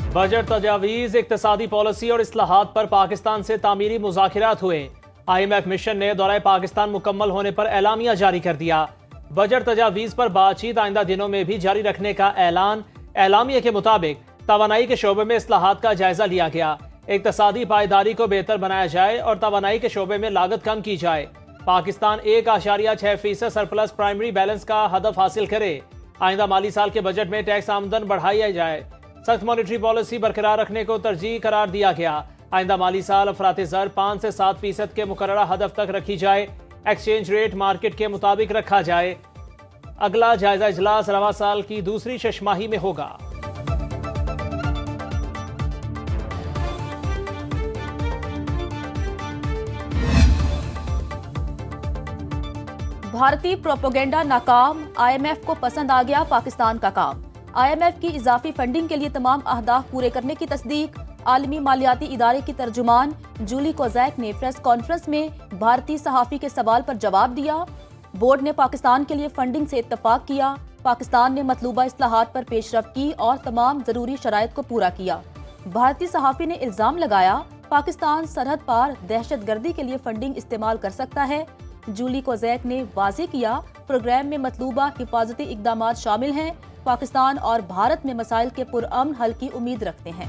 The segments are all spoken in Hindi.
बजट तजावीज़, इक्तिसादी पॉलिसी और इस्लाहात पर पाकिस्तान से तामीरी मुज़ाकिरात हुए। IMF मिशन ने दौरे पाकिस्तान मुकम्मल होने पर एलामिया जारी कर दिया। बजट तजावीज़ पर बातचीत आइंदा दिनों में भी जारी रखने का ऐलान। एलामिया के मुताबिक तवानाई के शोबे में इस्लाहात का जायजा लिया गया। इक्तिसादी पायदारी को बेहतर बनाया जाए और तवानाई के शोबे में लागत कम की जाए। पाकिस्तान 1.6% सरप्लस प्राइमरी बैलेंस का हदफ हासिल करे। आइंदा माली साल के बजट में टैक्स आमदन बढ़ाई जाए। सख्त मॉनेटरी पॉलिसी बरकरार रखने को तरजीह करार दिया गया। आइंदा माली साल अफरात ज़र 5 से 7% के मुकर्ररा हदफ तक रखी जाए। एक्सचेंज रेट मार्केट के मुताबिक रखा जाए। अगला जायजा इजलास रवा साल की दूसरी शशमाही में होगा। भारतीय प्रोपेगेंडा नाकाम, IMF को पसंद आ गया पाकिस्तान का काम। IMF की इजाफी फंडिंग के लिए तमाम अहदाफ पूरे करने की तस्दीक। आलमी मालियाती इदारे की तर्जुमान जूली कोजैक ने प्रेस कॉन्फ्रेंस में भारतीय सहाफ़ी के सवाल पर जवाब दिया। बोर्ड ने पाकिस्तान के लिए फंडिंग से इत्तफाक किया। पाकिस्तान ने मतलूबा इस्लाहात पर पेशरफ की और तमाम जरूरी शराइत को पूरा किया। भारतीय सहाफ़ी ने इल्जाम लगाया पाकिस्तान सरहद पार दहशत गर्दी के लिए फंडिंग इस्तेमाल कर सकता है। जूली कोजैक ने वाज़ेह किया प्रोग्राम में मतलूबा हिफाजती इकदामात शामिल हैं। पाकिस्तान और भारत में मसाइल के पुरअमन हल की उम्मीद रखते हैं।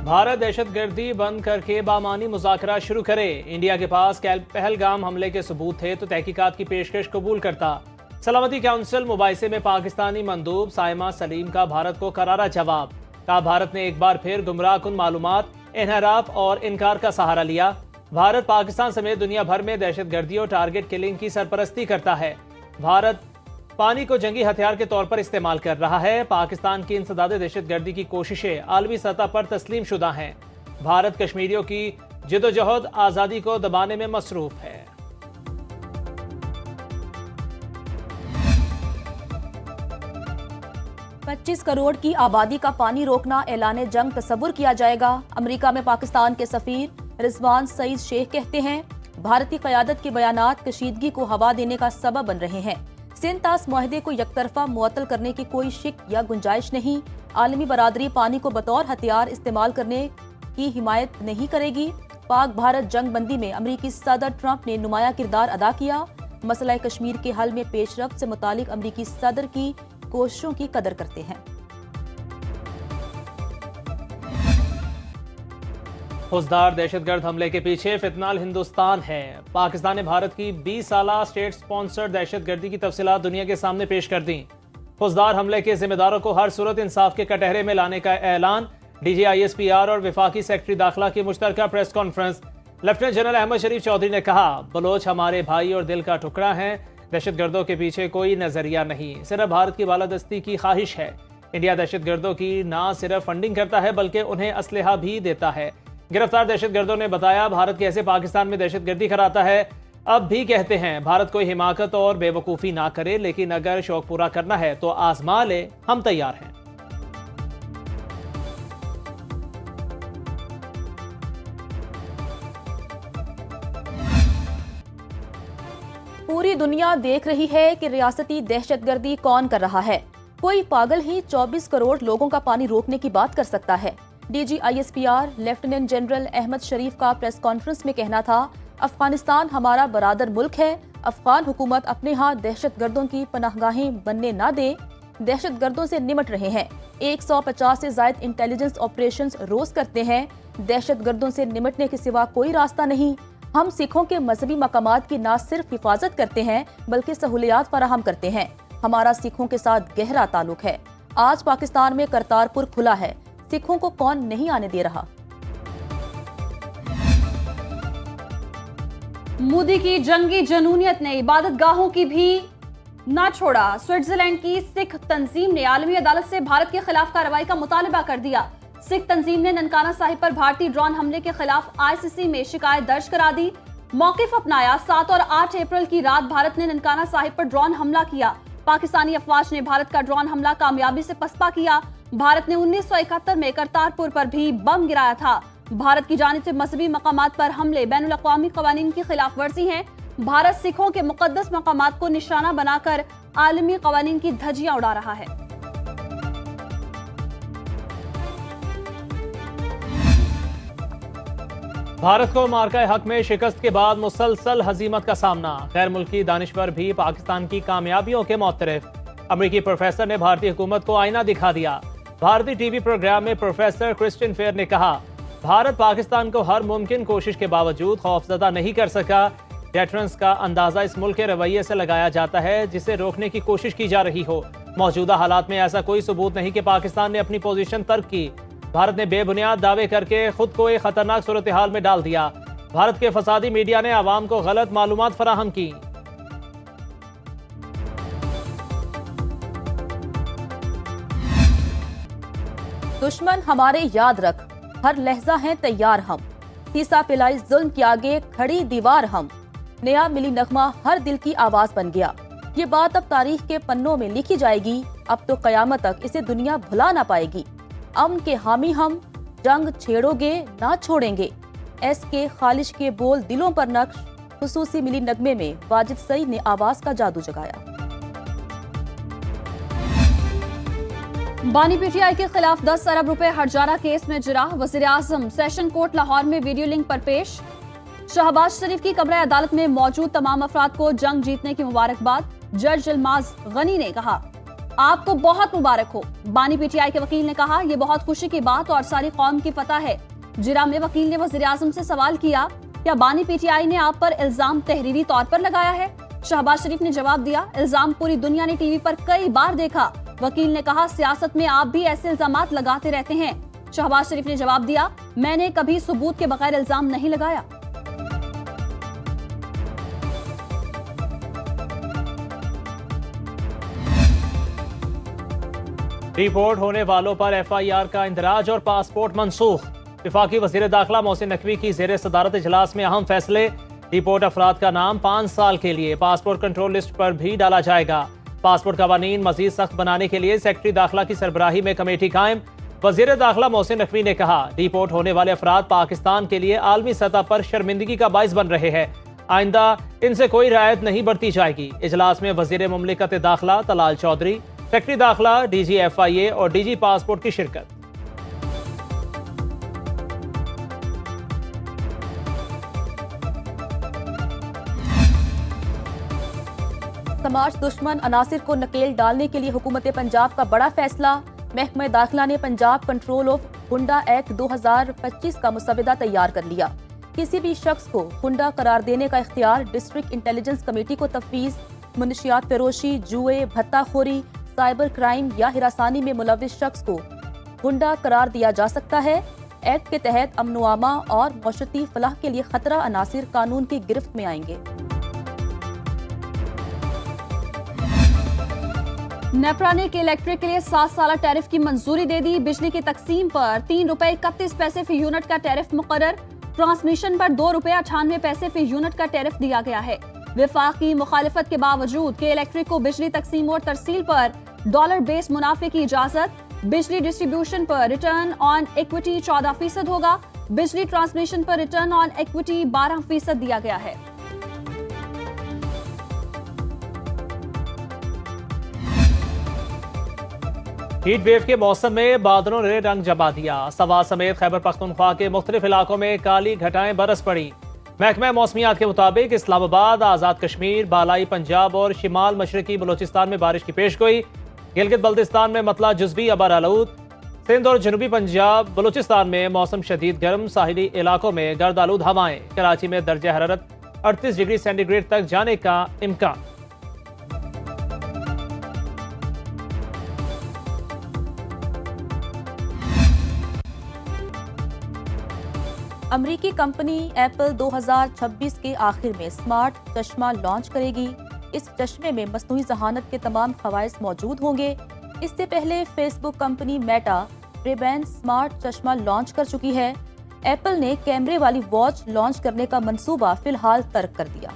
भारत दहशतगर्दी बंद करके बामानी मुज़ाकरा शुरू करे। इंडिया के पास पहलगाम हमले के सबूत थे तो तहकीकात की पेशकश कबूल करता। सलामती काउंसिल मुबाहिसे में पाकिस्तानी मंदूब साइमा सलीम का भारत को करारा जवाब। कहा भारत ने एक बार फिर गुमराहकुन मालूमात, इन्हराफ और इनकार का सहारा लिया। भारत पाकिस्तान समेत दुनिया भर में दहशतगर्दी और टारगेट किलिंग की सरपरस्ती करता है। भारत पानी को जंगी हथियार के तौर पर इस्तेमाल कर रहा है। पाकिस्तान की इंसदाद दहशतगर्दी की कोशिशें आलमी सतह पर तस्लीम शुदा हैं। भारत कश्मीरियों की जिदोजहद आज़ादी को दबाने में मसरूफ है। पच्चीस करोड़ की आबादी का पानी रोकना ऐलान जंग तस्वुर किया जाएगा। अमेरिका में पाकिस्तान के सफीर रिजवान सईद शेख कहते हैं भारतीय क़यादत के बयानात कशीदगी को हवा देने का सबब बन रहे हैं। सिंध तास मुआहदे को यकतरफा मुअत्तल करने की कोई शिक या गुंजाइश नहीं। आलमी बरादरी पानी को बतौर हथियार इस्तेमाल करने की हिमायत नहीं करेगी। पाक भारत जंग बंदी में अमरीकी सदर ट्रंप ने नुमाया किरदार अदा किया। मसला कश्मीर के हल में पेशरफ्त से मुतालिक अमरीकी सदर की कोशिशों की कदर करते हैं। फौजदार दहशतगर्द हमले के पीछे फितनाल हिंदुस्तान है। पाकिस्तान ने भारत की 20 साला स्टेट स्पॉन्सर्ड दहशतगर्दी की तफसीलात दुनिया के सामने पेश कर दी। फौजदार हमले के जिम्मेदारों को हर सूरत इंसाफ के कटहरे में लाने का ऐलान। DG ISPR और विफाकी सेक्रेटरी दाखिला की मुश्तरका press conference. Lieutenant general Ahmed Sharif Chaudhry ने कहा बलोच हमारे भाई और दिल का टुकड़ा है। दहशतगर्दों के पीछे कोई नजरिया नहीं, सिर्फ भारत की बालादस्ती की ख्वाहिश है। इंडिया दहशतगर्दों की न सिर्फ फंडिंग करता है बल्कि उन्हें असलहा भी देता है। गिरफ्तार दहशतगर्दों ने बताया भारत कैसे पाकिस्तान में दहशतगर्दी कराता है। अब भी कहते हैं भारत कोई हिमाकत और बेवकूफ़ी ना करे, लेकिन अगर शौक पूरा करना है तो आजमा ले, हम तैयार हैं। पूरी दुनिया देख रही है कि रियासती दहशतगर्दी कौन कर रहा है। कोई पागल ही 24 करोड़ लोगों का पानी रोकने की बात कर सकता है। DG ISPR lieutenant general Ahmed Sharif का प्रेस कॉन्फ्रेंस में कहना था अफगानिस्तान हमारा बरादर मुल्क है। अफगान हुकूमत अपने यहाँ दहशतगर्दों की पनाहगाहें बनने ना दे। दहशतगर्दों से निमट रहे हैं। 150 से ज्यादा इंटेलिजेंस ऑपरेशंस रोज करते हैं। दहशतगर्दों से निमटने के सिवा कोई रास्ता नहीं। हम सिखों के मजहबी मकामात की न सिर्फ हिफाजत करते हैं बल्कि सहूलियात फराहम करते हैं। हमारा सिखों के साथ गहरा ताल्लुक है। आज पाकिस्तान में करतारपुर खुला है, सिखों को कौन नहीं आने दे रहा। मोदी की जंगी जनूनियत ने इबादत गाहों की भी ना छोड़ा। स्विट्जरलैंड की सिख तंजीम ने आलमी अदालत से भारत के खिलाफ कार्रवाई का मुतालबा कर दिया। सिख तंजीम ने ननकाना साहिब पर भारतीय ड्रोन हमले के खिलाफ ICC में शिकायत दर्ज करा दी। मौकिफ अपनाया। 7 और 8 अप्रैल की रात भारत ने ननकाना साहिब पर ड्रोन हमला किया। पाकिस्तानी अफवाज ने भारत का ड्रोन हमला कामयाबी से पसपा किया। भारत ने 1971 में करतारपुर पर भी बम गिराया था। भारत की जानिब से मजहबी मकामात पर हमले बैनुल-अक़वामी क़वानीन की खिलाफ वर्जी है। भारत सिखों के मुकद्दस मकामात को निशाना बनाकर आलमी कवानीन की धज्जियां उड़ा रहा है। भारत को मार्का हक में शिकस्त के बाद मुसलसल हजीमत का सामना। गैर मुल्की दानिश्वर भी पाकिस्तान की कामयाबियों के मुतरफ। अमरीकी प्रोफेसर ने भारतीय हुकूमत को आईना दिखा दिया। भारतीय टीवी प्रोग्राम में प्रोफेसर क्रिस्टियन फेयर ने कहा, भारत पाकिस्तान को हर मुमकिन कोशिश के बावजूद खौफजदा नहीं कर सका। डेटरेंस का अंदाजा इस मुल्क के रवैये से लगाया जाता है जिसे रोकने की कोशिश की जा रही हो। मौजूदा हालात में ऐसा कोई सबूत नहीं कि पाकिस्तान ने अपनी पोजीशन तर्क की। भारत ने बेबुनियाद दावे करके खुद को एक खतरनाक सूरत हाल में डाल दिया। भारत के फसादी मीडिया ने आवाम को गलत मालूमात फराहम की। दुश्मन हमारे याद रख, हर लहजा हैं तैयार हम। सीसा पिलाई जुल्म के आगे खड़ी दीवार हम। नया मिली नगमा हर दिल की आवाज बन गया। ये बात अब तारीख के पन्नों में लिखी जाएगी। अब तो कयामत तक इसे दुनिया भुला ना पाएगी। अमन के हामी हम, जंग छेड़ोगे ना छोड़ेंगे। एस के खालिश के बोल दिलों पर नक्श। खुसूसी मिली नगमे में वाजिद सईद ने आवाज का जादू जगाया। बानी पीटीआई के खिलाफ 10 अरब रुपए हर्जाना केस में जिरा। वजीर आजम सेशन कोर्ट लाहौर में वीडियो लिंक पर पेश। शहबाज शरीफ की कमरा अदालत में मौजूद तमाम अफराद को जंग जीतने की मुबारकबाद। जज अल्माज गनी ने कहा, आपको बहुत मुबारक हो। बानी पीटीआई के वकील ने कहा, यह बहुत खुशी की बात और सारी कौम की फतह है। जिरा में वकील ने वजीर आजम से सवाल किया, क्या बानी पीटीआई ने आप पर इल्जाम तहरीरी तौर पर लगाया है? शहबाज शरीफ ने जवाब दिया, इल्जाम पूरी दुनिया ने टीवी पर कई बार देखा। वकील ने कहा, सियासत में आप भी ऐसे इल्जामात लगाते रहते हैं। शहबाज शरीफ ने जवाब दिया, मैंने कभी सबूत के बगैर इल्जाम नहीं लगाया। रिपोर्ट होने वालों पर एफआईआर का इंदराज और पासपोर्ट मनसूख। वफाकी वजीर दाखिला मोहसिन नकवी की जेर सदारत इजलास में अहम फैसले। रिपोर्ट अफराद का नाम 5 साल के लिए पासपोर्ट कंट्रोल लिस्ट पर भी डाला जाएगा। पासपोर्ट कवानीन मजीद सख्त बनाने के लिए सेक्रेटरी दाखिला की सरबराही में कमेटी कायम। वजीर दाखिला मोहसिन नकवी ने कहा, रिपोर्ट होने वाले अफराद पाकिस्तान के लिए आलमी सतह पर शर्मिंदगी का बाइस बन रहे हैं। आइंदा इनसे कोई रियायत नहीं बरती जाएगी। इजलास में वजीर मुमलिकत दाखिला तलाल चौधरी, सेक्रेटरी दाखिला, डीजी एफआईए और डीजी पासपोर्ट की शिरकत। समाज दुश्मन अनासिर को नकेल डालने के लिए हुकूमत पंजाब का बड़ा फैसला। महकमा दाखिला ने पंजाब कंट्रोल ऑफ गुंडा एक्ट 2025 का मुसवदा तैयार कर लिया। किसी भी शख्स को गुंडा करार देने का इख्तियार डिस्ट्रिक्ट इंटेलिजेंस कमेटी को तफवीज। मुनशियात फरोशी, जुए, भत्ताखोरी, साइबर क्राइम या हिरासानी में मुलविस शख्स को गुंडा करार दिया जा सकता है। एक्ट के तहत अमन-ओ-अमा और मौशती फलाह के लिए खतरा अनासिर कानून की गिरफ्त में आएंगे। नेपरा ने के इलेक्ट्रिक के लिए 7 साल टैरिफ की मंजूरी दे दी। बिजली की तकसीम पर 3 रुपए 31 पैसे फी यूनिट का टैरिफ मुकर्रर। ट्रांसमिशन पर 2 रुपए 98 पैसे फी यूनिट का टैरिफ दिया गया है। वफाकी मुखालिफत के बावजूद के इलेक्ट्रिक को बिजली तकसीम और तरसील पर डॉलर बेस मुनाफे की इजाजत। बिजली डिस्ट्रीब्यूशन पर रिटर्न ऑन इक्विटी 14% होगा। बिजली ट्रांसमिशन पर रिटर्न ऑन इक्विटी 12% दिया गया है। हीट वेव के मौसम में बादलों ने रंग जमा दिया। सवा समेत खैबर पख्तूनख्वा के मुख्तलिफ इलाकों में काली घटाएं बरस पड़ी। महकमा मौसमियात के मुताबिक इस्लामाबाद, आज़ाद कश्मीर, बालाई पंजाब और शिमाल मशरकी बलोचिस्तान में बारिश की पेशगोई। गिलगित बल्तिस्तान में मतला जुज़वी अबर आलूद। सिंध और जनूबी पंजाब बलोचिस्तान में मौसम शदीद गर्म। साहिली इलाकों में गर्द आलूद हवाएं। कराची में दर्जा हरारत 38 डिग्री सेंटीग्रेड तक जाने का इम्कान। अमरीकी कंपनी एप्पल 2026 के आखिर में स्मार्ट चश्मा लॉन्च करेगी। इस चश्मे में मस्नूई ज़हानत के तमाम खवाइस मौजूद होंगे। इससे पहले फेसबुक कंपनी मेटा रे-बैन स्मार्ट चश्मा लॉन्च कर चुकी है। एप्पल ने कैमरे वाली वॉच लॉन्च करने का मंसूबा फिलहाल तर्क कर दिया।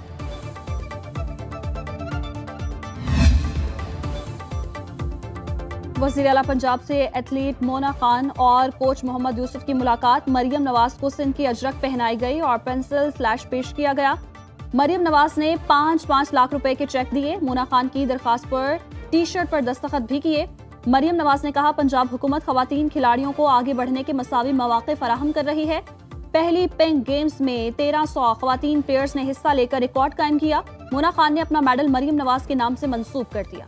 वज़ीर आला पंजाब से एथलीट मोना खान और कोच मोहम्मद यूसुफ की मुलाकात। मरियम नवाज को सिंध की अजरक पहनाई गई और पेंसिल स्लैश पेश किया गया। मरियम नवाज ने 5-5 लाख रुपए के चेक दिए। मोना खान की दरखास्त पर टी शर्ट पर दस्तखत भी किए। मरियम नवाज ने कहा, पंजाब हुकूमत खवातीन खिलाड़ियों को आगे बढ़ने के मसावी मौके फराहम कर रही है। पहली पिंक गेम्स में 1300 खवातीन प्लेयर्स ने हिस्सा लेकर रिकॉर्ड कायम किया। मोना खान ने अपना मेडल मरियम नवाज के नाम से मंसूब कर दिया।